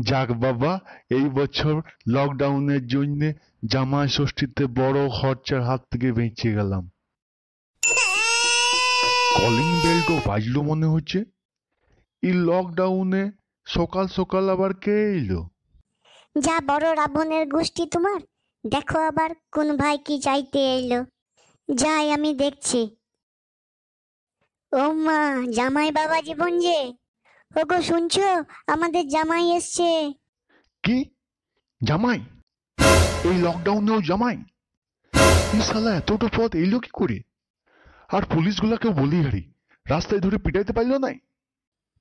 যাক বাবা, এই বছর লকডাউনের জন্য জামাই ষষ্ঠীতে বড় খরচার হাত থেকে বেঁচে গেলাম। কলিং বেলটা বাজলো মনে হচ্ছে। এই লকডাউনে সকাল সকাল আবার কে এলো? যা বড় রাবণের গোষ্ঠী তোমার, দেখো আবার কোন ভাই কি চাইতে এলো। যাই আমি দেখছি। ও মা, জামাই বাবা জীবন যে। ওগো শুনছো, আমাদের জামাই এসছে। কি? জামাই? এই লকডাউনেও জামাই? এই শালা এতটা পথ এলো কি করে? আর পুলিশগুলাকেও বলি হারি, রাস্তায় ধরে পিটাইতে পারলো নাই?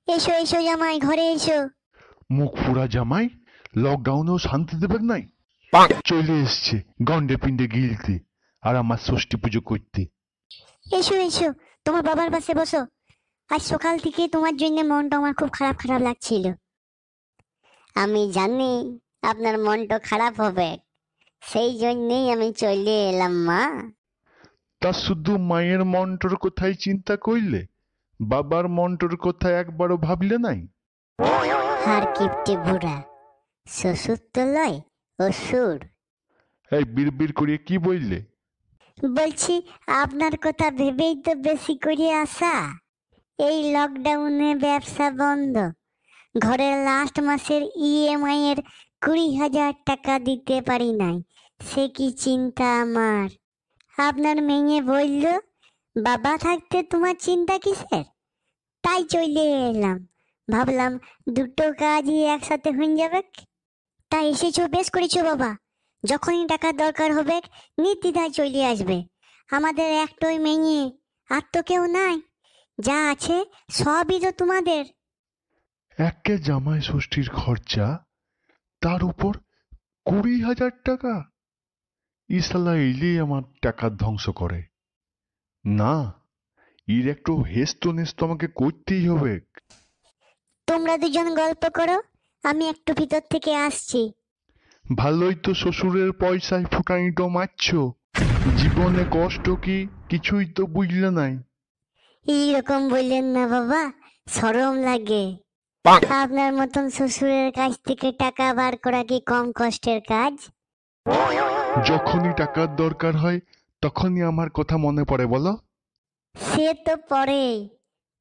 এসো এসো জামাই, ঘরে এসো। মুখ পুরা জামাই, লকডাউনেও শান্তি দেবেন নাই? চলে এসছে গন্ডে পিন্ডে গিলতে আর আমার ষষ্ঠী পুজো করতে। এসো এসো, তোমার বাবার পাশে বসো। আজ সকাল থেকে তোমার জন্য মনটা আমার খুব খারাপ খারাপ লাগছিল। আমি জানি আপনার মনটা খারাপ হবে, সেই জন্যই আমি চলে এলাম মা। তা শুধু মায়ের মনটার কোথায় চিন্তা করলে, বাবার মনটার কথা একবারও ভাবলে নাই? হার কিপটে বুড়া, শ্বশুর তো লয়, অসুর। এই বিড়বিড় করিয়ে কি বললে? বলছি, আপনার কথা ভেবেই তো বেশি করে আসা। এই লকডাউনে ব্যবসা বন্ধ, ঘরের লাস্ট মাসের ইএমআই এর 20,000 টাকা দিতে পারি নাই। সে কি চিন্তা আমার। আপনার মেয়ে বলল, বাবা থাকতে তোমার চিন্তা কিসের? তাই চলে এলাম, ভাবলাম দুটো কাজই একসাথে হয়ে যাবে। তাই এসেছো, বেশ করেছো বাবা। যখনই টাকার দরকার হবে নির্দ্বিধায় চলে আসবে। আমাদের একটাই মেয়ে, আর তো কেউ নাই। যা আছে সবই তো তোমাদের। একে জামাই ষষ্ঠীর খরচা, তার উপর 20,000 টাকা! ইসালা এলেই আমার টাকার ধ্বংস করে। না, এর একটু হেস্ত নেস্ত আমাকে করতেই হবে। তোমরা দুজন গল্প করো, আমি একটু ভিতর থেকে আসছি। ভালোই তো শ্বশুরের পয়সায় ফুটানিটো মারছ। জীবনে কষ্ট কি কিছুই তো বুঝলে নাই। এইরকম বললেন না বাবা, শরম লাগে। আপনার মতন শ্বশুরের কাছ থেকে টাকা বার করা কি কম কষ্টের কাজ? যখনই টাকার দরকার হয় তখনই আমার কথা মনে পড়ে বলো। সে তো পড়ে,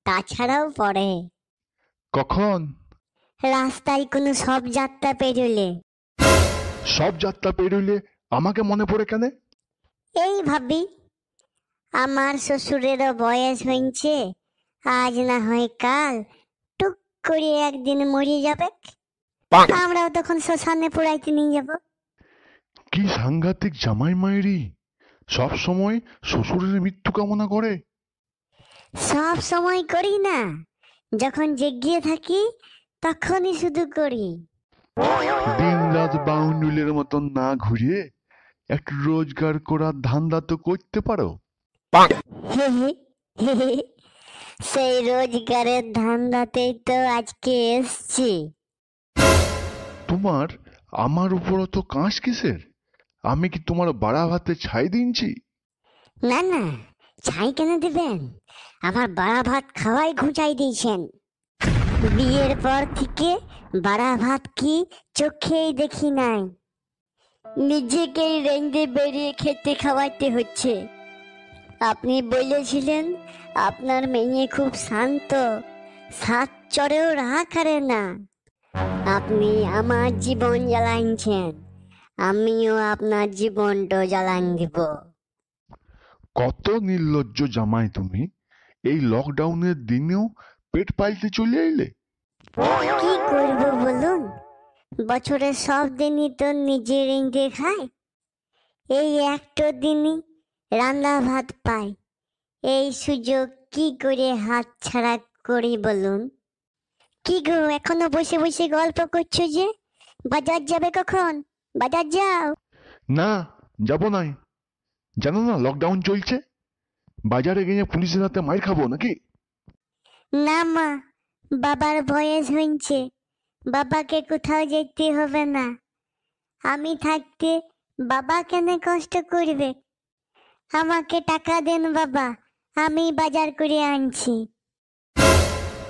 তাছাড়াও পড়ে। কখন? রাস্তায় কোনো সব যাত্রা পেরোলে। সব যাত্রা পেরোলে আমাকে মনে পড়ে কেন? এই ভাবি, আমার শ্বশুরেরও বয়স হয়েছে, আজ না হয় কাল টুক করে একদিন মরে যাবে। আমরাও তখন শ্মশানে পুড়াইতে নিয়ে যাব। কি সাংঘাতিক জামাই মায়েরই, সব সময় শ্বশুরের মৃত্যু কামনা করে। সব সময় করি না, যখন জেগিয়ে থাকি তখনই শুধু করি। দিন রাত বাউন্ডুলের মতন না ঘুরিয়ে একটু রোজগার করার ধান্দা তো করতে পারো। সেই রোজগারের ধান্দাতেই তো আজকে এসছি। তোমার আমার উপর তো কাঁস কিসের? আমি কি তোমার বাড়া ভাতে ছাই দিনছি? না না, ছাই কেন দিবেন? আমার বাড়া ভাত খাওয়াই ঘুচাই দিয়েছেন। বিয়ের পর থেকে বাড়া ভাত কি চোখেই দেখি নাই। নিজেকেই রেঞ্জে বেরিয়ে খেতে খাওয়াইতে হচ্ছে। আপনি বলেছিলেন আপনার মেয়ে খুব শান্ত, সাত চড়েও রাহা করে না। আপনি আমার জীবন জ্বালাইছেন, আমিও আপনার জীবনটা জ্বালান দিব। কত নির্লজ্জ জামাই তুমি! এই লকডাউনের দিনেও পেট পাইতে চলে এলে। কি করব বলুন, বছরের সব দিনই তো নিজে রেঁধে খায়। এই একটা দিনই রান্না ভাত পাই, এই সুযোগ কি করে হাত ছাড়া করি বলুন? কি গো, এখনো বসে বসে গল্প করছো যে? বাজার যাবে কখন? বাজার যাও। না, যাব নাই। জানো না লকডাউন চলছে? বাজারে গিয়ে পুলিশের হাতে মার খাবো নাকি? না মা, বাবার বয়স হয়েছে, বাবাকে কোথাও যেতে হবে না। আমি থাকতে বাবা কেন কষ্ট করবে? আমাকে টাকা দেন বাবা, আমি বাজার করে আনছি।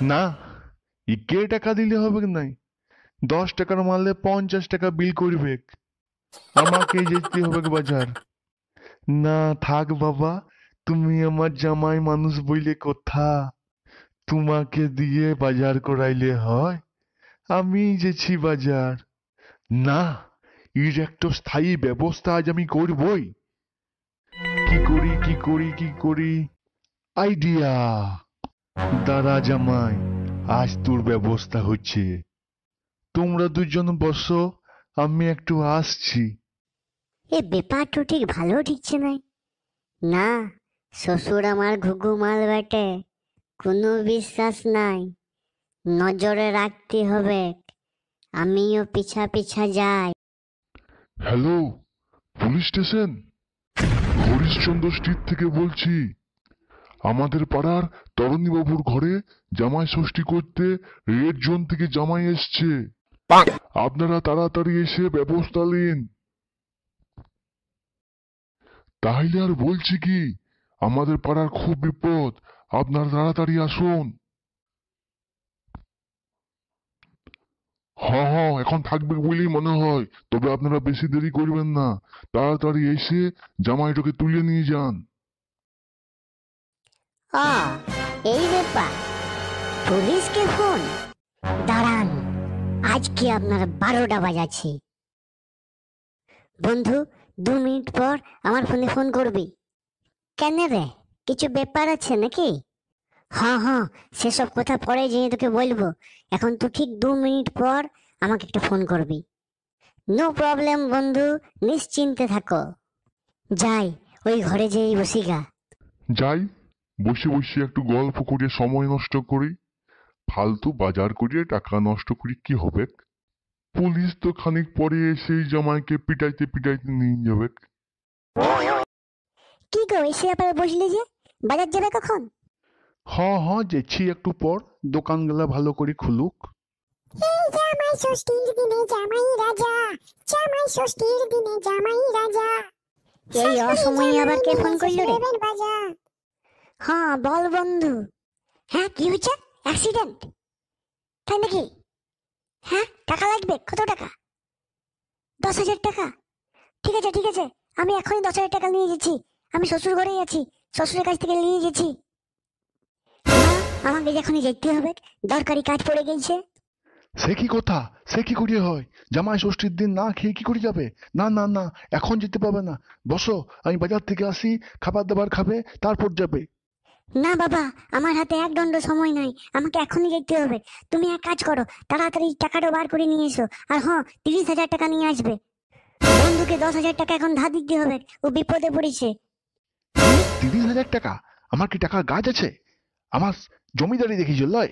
না, ইকে টাকা দিলে হবে নাই। 10 টাকার মারলে 50 টাকা বিল করবে। আমাকে যেতে হবে বাজার। না থাক বাবা, তুমি আমার জামাই মানুষ বইলে কথা, তোমাকে দিয়ে বাজার করাইলে হয়? আমি যেছি বাজার। না, এর একটা স্থায়ী ব্যবস্থা আজ আমি করবই। কি করি আইডিয়া! দাঁড়া জামাই, আজ তোর ব্যবস্থা হচ্ছে। তোমরা দুজন বসো, আমি একটু আসছি। এ ব্যাপারটা ঠিক ভালো ঠিকছে নাই। না, শ্বশুর আমার ঘুঘু মাল বেটে, কোনো বিশ্বাস নাই, নজরে রাখতে হবে। আমিও পিছা পিছা যাই। Hello, police station? Harishchandra street থেকে বলছি। আমাদের পাড়ার তরণীবাবুর ঘরে জামাই ষষ্ঠী করতে রেড জোন থেকে জামাই এসছে। আপনারা তাড়াতাড়ি এসে ব্যবস্থা নিন। তাইলে আর বলছি কি, আমাদের পাড়ার খুব বিপদ, আপনারা তাড়াতাড়ি আসুন। হ্যাঁ, এখন থাকবে বলেই মনে হয়, তবে আপনারা বেশি দেরি করবেন না, তাড়াতাড়ি এসে জামাইটাকে তুলে নিয়ে যান। ও, এই ব্যাপার। পুলিশকে ফোন? দাঁড়ান, আজকে আপনার 12টা বাজাচ্ছি। বন্ধু, 2 মিনিট পর আমার ফোনে ফোন করবি। কেন রে, কিছু ব্যাপার আছে নাকি? হ্যাঁ, সেসব কথা পরে যেয়ে তোকে বলবো। এখন তো ঠিক 2 মিনিট পর আমাকে একটু ফোন করবি। নো প্রবলেম বন্ধু, নিশ্চিন্তে থাকো। যাই, ওই ঘরে যেই বসি গা। যাই, বসে বসে একটু গল্প করে সময় নষ্ট করি। ফালতু বাজার করে টাকা নষ্ট করি কি হবে? পুলিশ তো খানিক পরে এসেই জামাইকে পিটাইতে পিটাইতে নিয়ে যাবে। কি গো, এসে আবার বসলি যে? বাজার যাবে কখন? হ্যাঁ, যেছি একটু পর, দোকানগুলা ভালো করে খুলুক। এই জামাই ষষ্ঠীর দিনে জামাই রাজা, জামাই ষষ্ঠীর দিনে জামাই রাজা। এই অসময়ে আবার কে ফোন করলো রে? বাজা। হ্যাঁ বল বন্ধু। হ্যাঁ, কি হয়েছে? অ্যাক্সিডেন্ট? তাই নাকি? হ্যাঁ, টাকা লাগবে? কত টাকা? 10,000 টাকা? ঠিক আছে, আমি এখনই 10,000 টাকা নিয়ে যাচ্ছি। আমি শ্বশুর ঘরেই আছি, শ্বশুরের কাছ থেকে নিয়ে যাচ্ছি। আমাকে এখনই যেতে হবে, দরকারি কাজ পড়ে গেছে। সে কি কথা? সে কি করিয়ে হয়? জামাই ষষ্ঠীর দিন না খেয়ে কি করে যাবে? না, এখন যেতে পারবে না। বসো, আমি বাজার থেকে আসি, খাবার দাবার খাবে, তারপর যাবে। না বাবা, আমার হাতে এক দণ্ড সময় নাই, আমাকে এখনই যেতে হবে। তুমি এক কাজ করো, তাড়াতাড়ি টাকাটা বার করে নিয়ে এসো। আর হ্যাঁ, 30,000 টাকা নিয়ে আসবে। বন্ধুকে 10,000 টাকা এখন ধার দিতে হবে, ও বিপদে পড়েছে। 30,000 টাকা? আমার কি টাকার গাছ আছে? আমার জমিদারি দেখিছ লয়?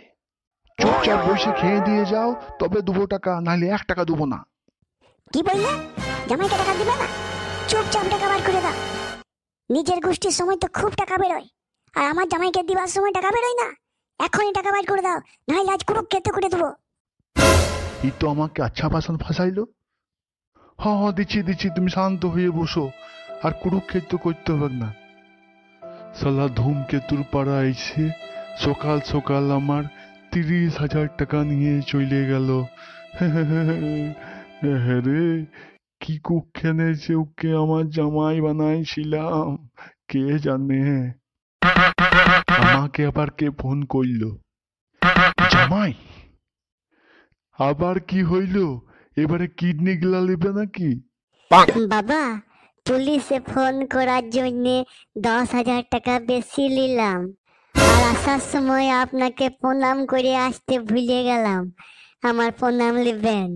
চুপচাপ বসে খেয়ে দিয়ে যাও, তবে দেবো টাকা, নাহলে 1 টাকা দেবো না। কি বললে? জামাইকে টাকা দিবে না? চুপচাপ টাকা বার করে দাও। নিজের গোষ্ঠীর সময় তো খুব টাকা বেরোয়, আর আমার জামাইকে দিবার সময় টাকা বেরোয় না। এখনই টাকা বার করে দাও, নাহলে আজ কুরুক্ষেত্র করে দেবো। এই তো আমাকে আচ্ছা ভাষণ ফাঁসাইলো। হ্যাঁ, দিচ্ছি, তুমি শান্ত হয়ে বসো, আর কুরুক্ষেত্র করতে হবে না। সালা ধূমকেতুর পাড়া এসে সকাল সকাল আমার 30,000 টাকা নিয়ে চলে গেল। রে, কি কুক্ষণে যে ওকে আমার জামাই বানাইছিলাম কে জানে। আমাকে আবার কে ফোন করলো? জামাই? আবার কি হইল? এবারে কিডনি গিলা নেবে নাকি? বাবা, পুলিশে ফোন করার জন্য 10,000 টাকা বেশি নিলাম, আর আসার সময় আপনাকে প্রণাম করে আসতে ভুলে গেলাম। আমার প্রণাম নেবেন।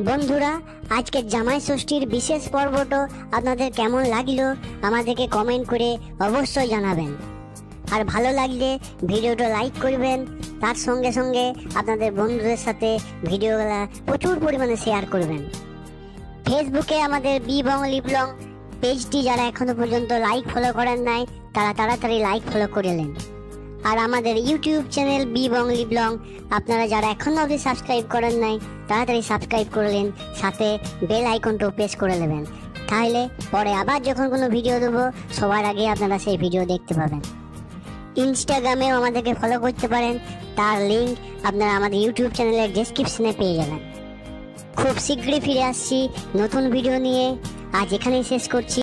বন্ধুরা, আজকে জামাই ষষ্ঠীর বিশেষ পর্বটা আপনাদের কেমন লাগলো আমাদেরকে কমেন্ট করে অবশ্যই জানাবেন। আর ভালো লাগলে ভিডিওটা লাইক করবেন, তার সঙ্গে সঙ্গে আপনাদের বন্ধুদের সাথে ভিডিওগুলা প্রচুর পরিমাণে শেয়ার করবেন। ফেসবুকে আমাদের বি বাঙালি ব্লগ পেজটি যারা এখনো পর্যন্ত লাইক ফলো করেন নাই, তারা তাড়াতাড়ি লাইক ফলো করে নেন। আর আমাদের ইউটিউব চ্যানেল বি বাঙালি ব্লগ আপনারা যারা এখনো অবধি সাবস্ক্রাইব করেন নাই, তাড়াতাড়ি সাবস্ক্রাইব করলেন, সাথে বেল আইকনটাও প্রেস করে নেবেন। তাহলে পরে আবার যখন কোনো ভিডিও দেবো, সবার আগে আপনারা সেই ভিডিও দেখতে পাবেন। ইনস্টাগ্রামেও আমাদেরকে ফলো করতে পারেন, তার লিংক আপনারা আমাদের ইউটিউব চ্যানেলের ডেসক্রিপশনে পেয়ে যাবেন। খুব শীঘ্রই ফিরে আসছি নতুন ভিডিও নিয়ে। আজ এখানেই শেষ করছি।